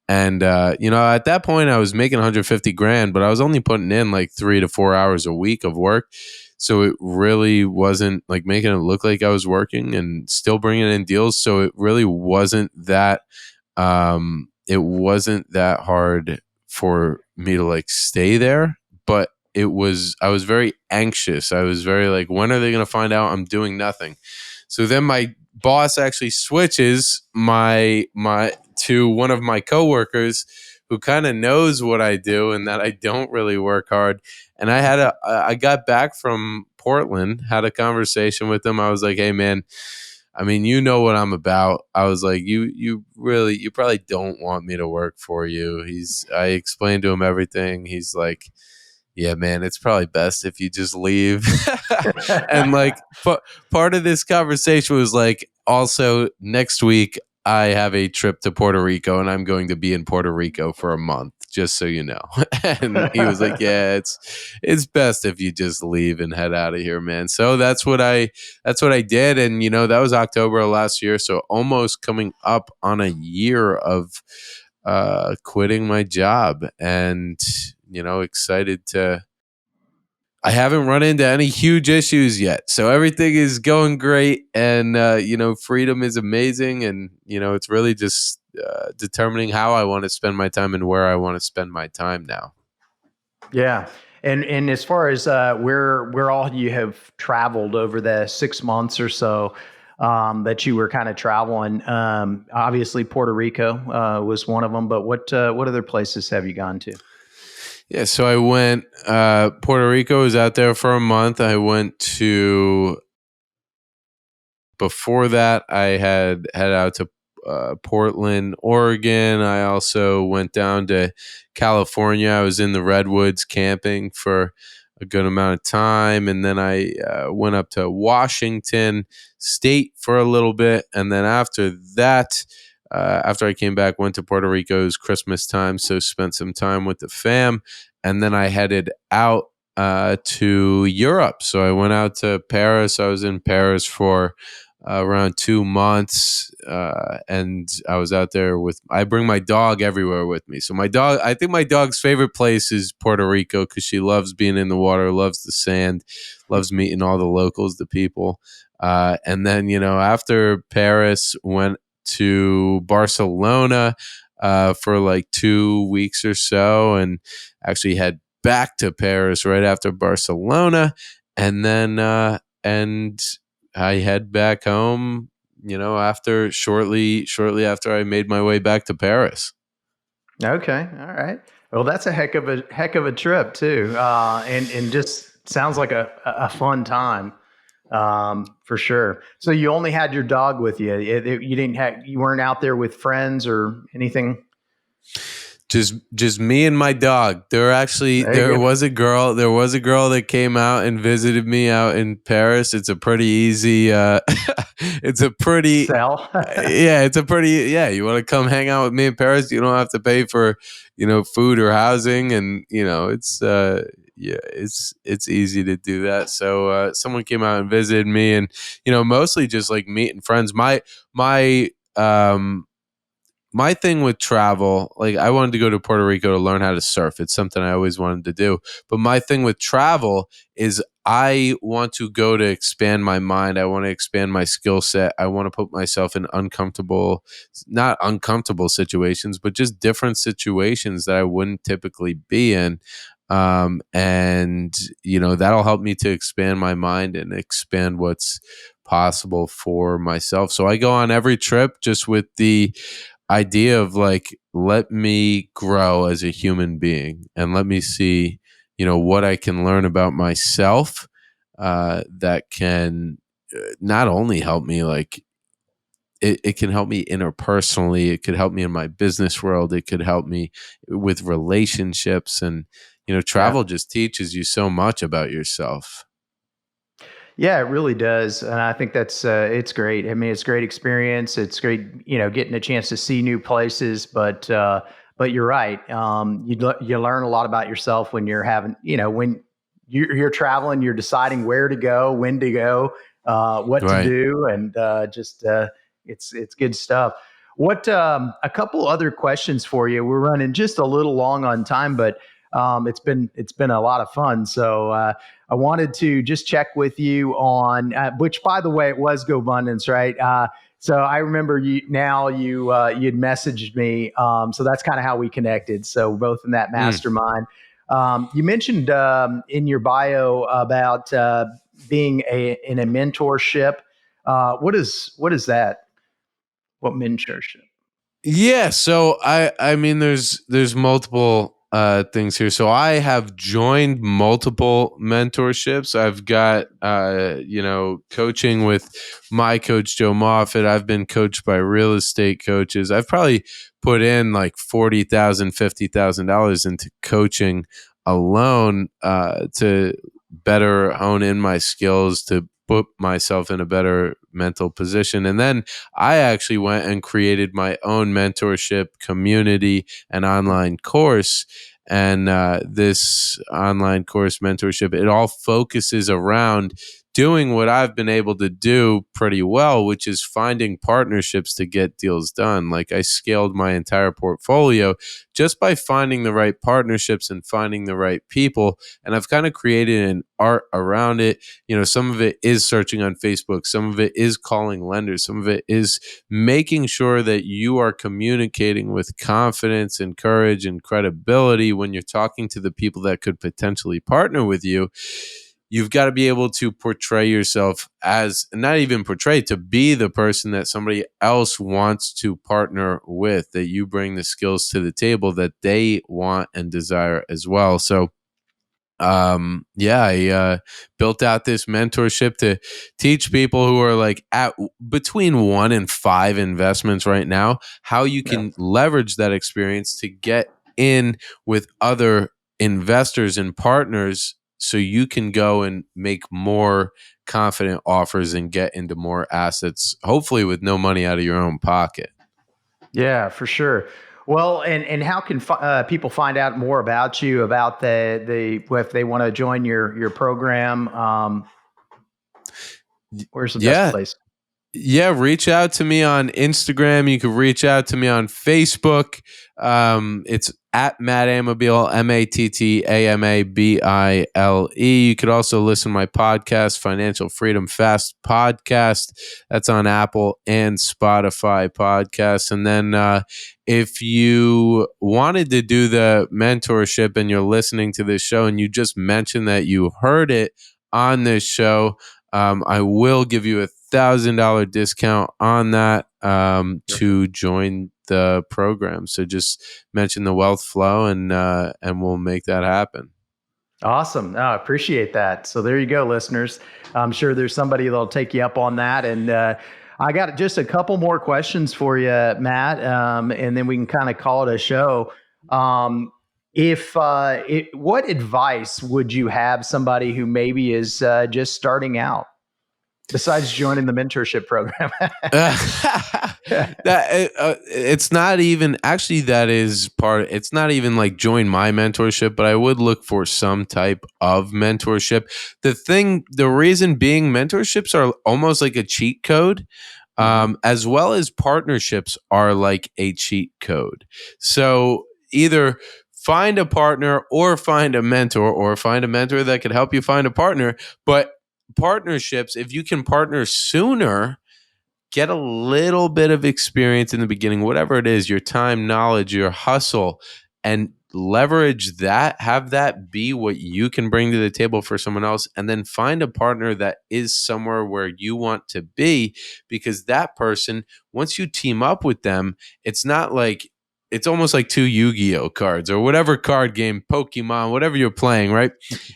And, at that point I was making 150 grand, but I was only putting in 3 to 4 hours a week of work. So it really wasn't making it look like I was working and still bringing in deals. So it really wasn't that, it wasn't that hard for me to stay there, but I was very anxious. I was very when are they going to find out I'm doing nothing? So then my boss actually switches to one of my coworkers who kind of knows what I do and that I don't really work hard. And I got back from Portland, had a conversation with him. I was like, hey man, I mean, you know what I'm about. I was like, you probably don't want me to work for you. I explained to him everything. He's like, yeah, man, it's probably best if you just leave. And part of this conversation was also next week I have a trip to Puerto Rico and I'm going to be in Puerto Rico for a month, just so you know. And he was like, yeah, it's best if you just leave and head out of here, man. So that's what I did. And, that was October of last year. So almost coming up on a year of quitting my job, and, excited to, I haven't run into any huge issues yet. So everything is going great. And, freedom is amazing. And, it's really just determining how I want to spend my time and where I want to spend my time now. Yeah. And as far as where all you have traveled over the 6 months or so that you were kind of traveling, obviously Puerto Rico was one of them. But what other places have you gone to? Yeah, so I went Puerto Rico, was out there for a month. I went to Before that, I had head out to Portland, Oregon. I also went down to California. I was in the Redwoods camping for a good amount of time. And then I went up to Washington State for a little bit. And then after that, after I came back, went to Puerto Rico. It was Christmas time, so spent some time with the fam. And then I headed out to Europe. So I went out to Paris. I was in Paris for around 2 months, and I was out there I bring my dog everywhere with me. So I think my dog's favorite place is Puerto Rico because she loves being in the water, loves the sand, loves meeting all the locals, the people. And then, after Paris, went to Barcelona for like 2 weeks or so, and actually head back to Paris right after Barcelona. And then, and I head back home, after shortly after I made my way back to Paris. Okay, all right. Well, that's a heck of a trip too, and just sounds like a fun time, for sure. So you only had your dog with you. You weren't out there with friends or anything. Just me and my dog. There was a girl that came out and visited me out in Paris. It's a pretty easy it's a pretty Sell. yeah, you want to come hang out with me in Paris, you don't have to pay for, food or housing, and it's easy to do that. So someone came out and visited me, and mostly just like meeting friends. My thing with travel, like I wanted to go to Puerto Rico to learn how to surf. It's something I always wanted to do. But my thing with travel is I want to go to expand my mind. I want to expand my skill set. I want to put myself in not uncomfortable situations, but just different situations that I wouldn't typically be in. And that'll help me to expand my mind and expand what's possible for myself. So I go on every trip just with the idea of like, let me grow as a human being and let me see, what I can learn about myself that can not only help me, like it can help me interpersonally. It could help me in my business world. It could help me with relationships. And, Yeah. travel just teaches you so much about yourself. Yeah, it really does, and I think that's it's great. I mean, it's a great experience. It's great, getting a chance to see new places. But you're right. You learn a lot about yourself when you're having, when you're traveling. You're deciding where to go, when to go, what to Right. do, and it's good stuff. What A couple other questions for you. We're running just a little long on time, but it's been a lot of fun. So. I wanted to just check with you on which, by the way, it was GoBundance, right? So I remember you'd messaged me, so that's kind of how we connected. So both in that Mm. mastermind. You mentioned in your bio about being in a mentorship. What is that? What mentorship? Yeah, so I mean there's multiple things here. So I have joined multiple mentorships. I've got coaching with my coach Joe Moffitt. I've been coached by real estate coaches. I've probably put in like $50,000 into coaching alone to better hone in my skills, to put myself in a better mental position. And then I actually went and created my own mentorship community and online course. And this online course mentorship, it all focuses around doing what I've been able to do pretty well, which is finding partnerships to get deals done. Like I scaled my entire portfolio just by finding the right partnerships and finding the right people. And I've kind of created an art around it. Some of it is searching on Facebook, some of it is calling lenders, some of it is making sure that you are communicating with confidence and courage and credibility when you're talking to the people that could potentially partner with you. you've got to be able to portray yourself as, not even portray, to be the person that somebody else wants to partner with, that you bring the skills to the table that they want and desire as well. So I built out this mentorship to teach people who are like at between 1 and 5 investments right now, how you can leverage that experience to get in with other investors and partners, so you can go and make more confident offers and get into more assets, hopefully with no money out of your own pocket. Yeah, for sure. Well, and how can people find out more about you, about the if they want to join your program? Where's the best Yeah. place? Yeah, reach out to me on Instagram. You can reach out to me on Facebook. It's at Matt Amabile, Mattamabile. You could also listen to my podcast, Financial Freedom Fast Podcast. That's on Apple and Spotify podcasts. And then if you wanted to do the mentorship and you're listening to this show and you just mentioned that you heard it on this show, I will give you $1,000 discount on that to join the program. So just mention the Wealth Flow, and we'll make that happen. Awesome. I appreciate that. So there you go, listeners. I'm sure there's somebody that'll take you up on that. And I got just a couple more questions for you, Matt, and then we can kind of call it a show. What advice would you have somebody who maybe is just starting out, besides joining the mentorship program? It's not even, actually, that is part. It's not even like join my mentorship, but I would look for some type of mentorship. The reason being, mentorships are almost like a cheat code. As well as partnerships are like a cheat code. So either find a partner or find a mentor, or find a mentor that could help you find a partner. But partnerships, if you can partner sooner, get a little bit of experience in the beginning, whatever it is, your time, knowledge, your hustle, and leverage that, have that be what you can bring to the table for someone else, and then find a partner that is somewhere where you want to be, because that person, once you team up with them, it's not like, it's almost like 2 Yu-Gi-Oh cards or whatever card game, Pokemon, whatever you're playing, right?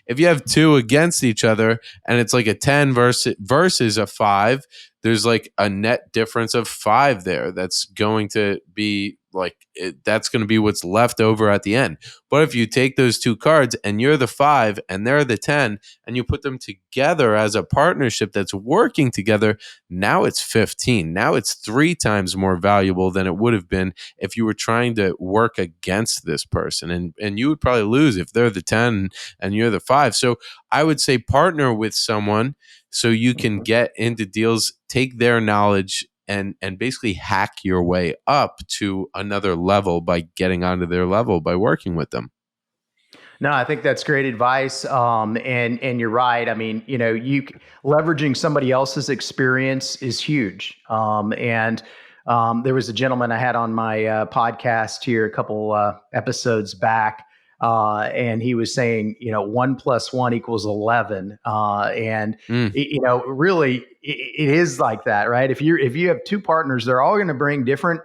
If you have 2 against each other and it's like a 10 versus a 5, there's like a net difference of 5 there. That's going to be like, that's going to be what's left over at the end. But if you take those 2 cards and you're the 5 and they're the 10, and you put them together as a partnership that's working together, now it's 15. Now it's 3 times more valuable than it would have been if you were trying to work against this person. And you would probably lose if they're the 10 and you're the 5. So I would say partner with someone so you can get into deals, take their knowledge, and basically hack your way up to another level by getting onto their level by working with them. No, I think that's great advice. And you're right. I mean, leveraging somebody else's experience is huge. And there was a gentleman I had on my podcast here a couple episodes back. And he was saying, 1 + 1 = 11. Really, it is like that, right? If you have 2 partners, they're all going to bring different,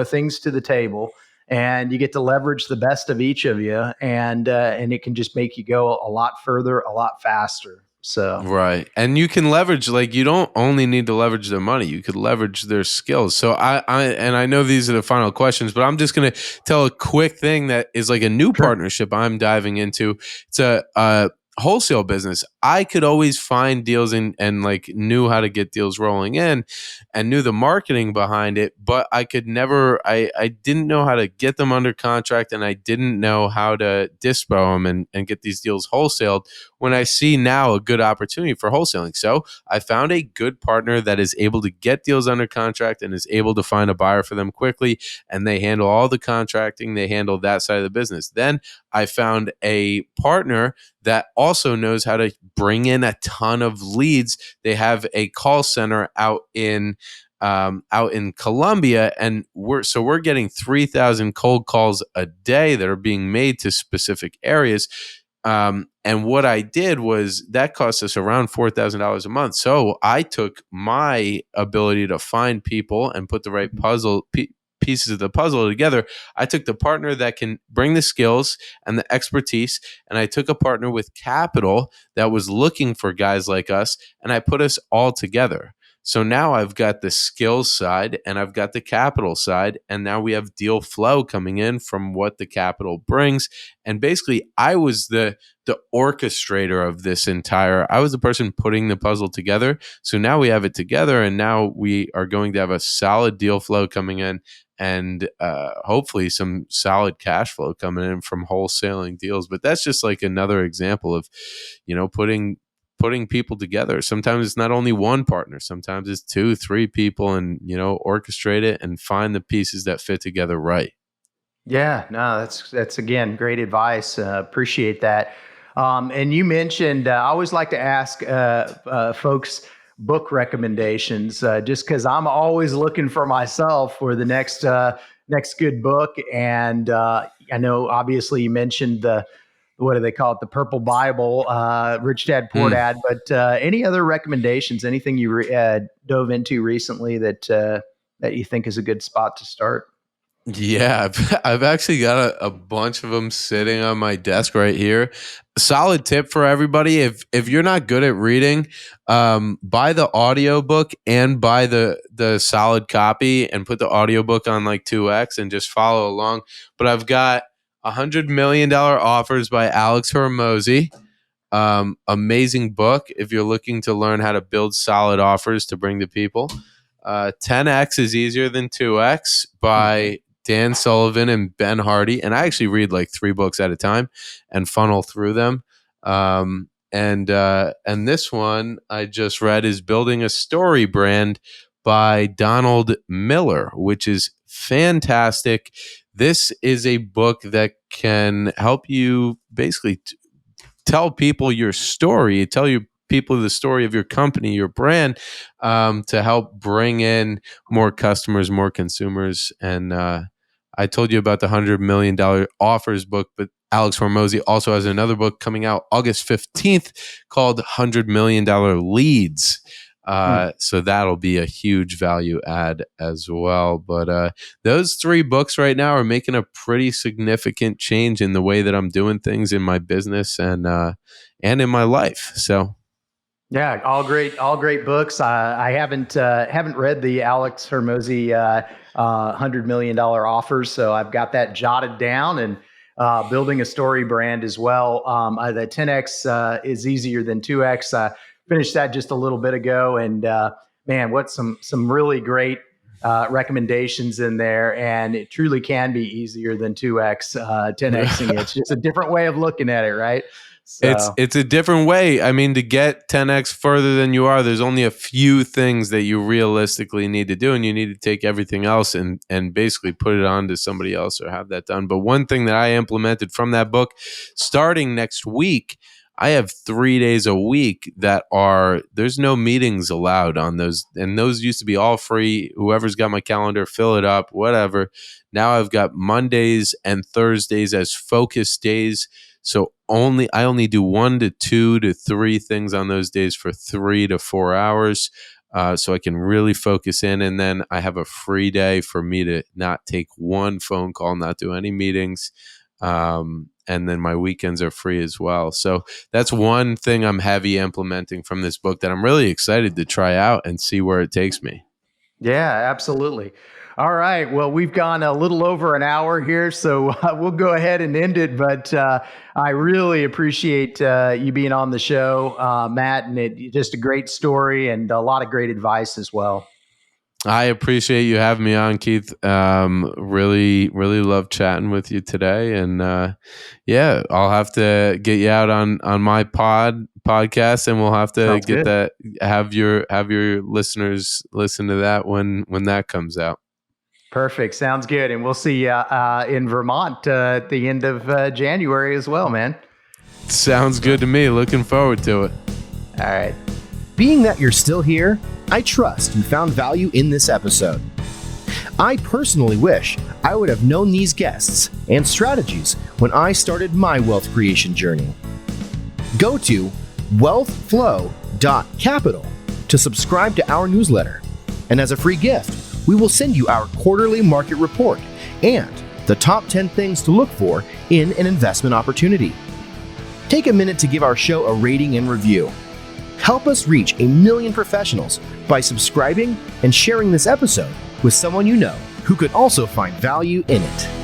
things to the table, and you get to leverage the best of each of you, and it can just make you go a lot further, a lot faster. So right, and you can leverage, like, you don't only need to leverage their money; you could leverage their skills. So I know these are the final questions, but I'm just going to tell a quick thing that is like a new partnership I'm diving into. It's a wholesale business. I could always find deals and like knew how to get deals rolling in and knew the marketing behind it, but I could never, I didn't know how to get them under contract, and I didn't know how to dispo them and get these deals wholesaled, when I see now a good opportunity for wholesaling. So I found a good partner that is able to get deals under contract and is able to find a buyer for them quickly, and they handle all the contracting, they handle that side of the business. Then I found a partner that also knows how to bring in a ton of leads. They have a call center out in Colombia, and we're getting 3,000 cold calls a day that are being made to specific areas. And what I did was that cost us around $4,000 a month. So I took my ability to find people and put the right pieces of the puzzle together. I took the partner that can bring the skills and the expertise, and I took a partner with capital that was looking for guys like us, and I put us all together. So now I've got the skills side and I've got the capital side, and now we have deal flow coming in from what the capital brings. And basically, I was the orchestrator of this I was the person putting the puzzle together. So now we have it together, and now we are going to have a solid deal flow coming in, and hopefully some solid cash flow coming in from wholesaling deals. But that's just like another example of, putting people together. Sometimes it's not only one partner, sometimes it's 2-3 people, and orchestrate it and find the pieces that fit together right. Yeah, no, that's again great advice. Appreciate that. And you mentioned I always like to ask folks book recommendations, just because I'm always looking for myself for the next good book. And I know obviously you mentioned what do they call it? The Purple Bible, Rich Dad Poor Dad. But any other recommendations? Anything you dove into recently that you think is a good spot to start? Yeah, I've actually got a bunch of them sitting on my desk right here. Solid tip for everybody: if you're not good at reading, buy the audiobook and buy the solid copy and put the audiobook on like 2x and just follow along. But I've got $100 Million Offers by Alex Hormozi. Amazing book if you're looking to learn how to build solid offers to bring to people. 10x is easier than 2x by Dan Sullivan and Ben Hardy. And I actually read like 3 books at a time and funnel through them. And this one I just read is Building a Story Brand by Donald Miller, which is fantastic. This is a book that can help you basically tell people your story, tell your people the story of your company, your brand, to help bring in more customers, more consumers. And I told you about the $100 Million Offers book, but Alex Hormozi also has another book coming out August 15th called $100 Million Leads. So that'll be a huge value add as well. But those 3 books right now are making a pretty significant change in the way that I'm doing things in my business and in my life. So. Yeah, all great books. I haven't read the Alex Hormozi $100 Million Offers, so I've got that jotted down. And Building a Story Brand as well. The 10x is easier than 2x. Finished that just a little bit ago, and man, what some really great recommendations in there. And it truly can be easier than 2x, 10xing. It's just a different way of looking at it, right? So. It's a different way. I mean, to get 10x further than you are, there's only a few things that you realistically need to do, and you need to take everything else and basically put it on to somebody else or have that done. But one thing that I implemented from that book, starting next week, I have 3 days a week there's no meetings allowed on those. And those used to be all free. Whoever's got my calendar, fill it up, whatever. Now I've got Mondays and Thursdays as focus days. So I only do 1 to 2 to 3 things on those days for 3 to 4 hours. So I can really focus in. And then I have a free day for me to not take one phone call, not do any meetings. And then my weekends are free as well. So that's one thing I'm heavy implementing from this book that I'm really excited to try out and see where it takes me. Yeah, absolutely. All right. Well, we've gone a little over an hour here, so we'll go ahead and end it. But I really appreciate you being on the show, Matt, and just a great story and a lot of great advice as well. I appreciate you having me on, Keith. Really, really love chatting with you today. And yeah, I'll have to get you out on my podcast, and we'll have to Sounds get good. that. Have your listeners listen to that when that comes out. Perfect. Sounds good. And we'll see you in Vermont at the end of January as well, man. Sounds good to me. Looking forward to it. All right. Being that you're still here, I trust you found value in this episode. I personally wish I would have known these guests and strategies when I started my wealth creation journey. Go to wealthflow.capital to subscribe to our newsletter. And as a free gift, we will send you our quarterly market report and the top 10 things to look for in an investment opportunity. Take a minute to give our show a rating and review. Help us reach 1 million professionals by subscribing and sharing this episode with someone you know who could also find value in it.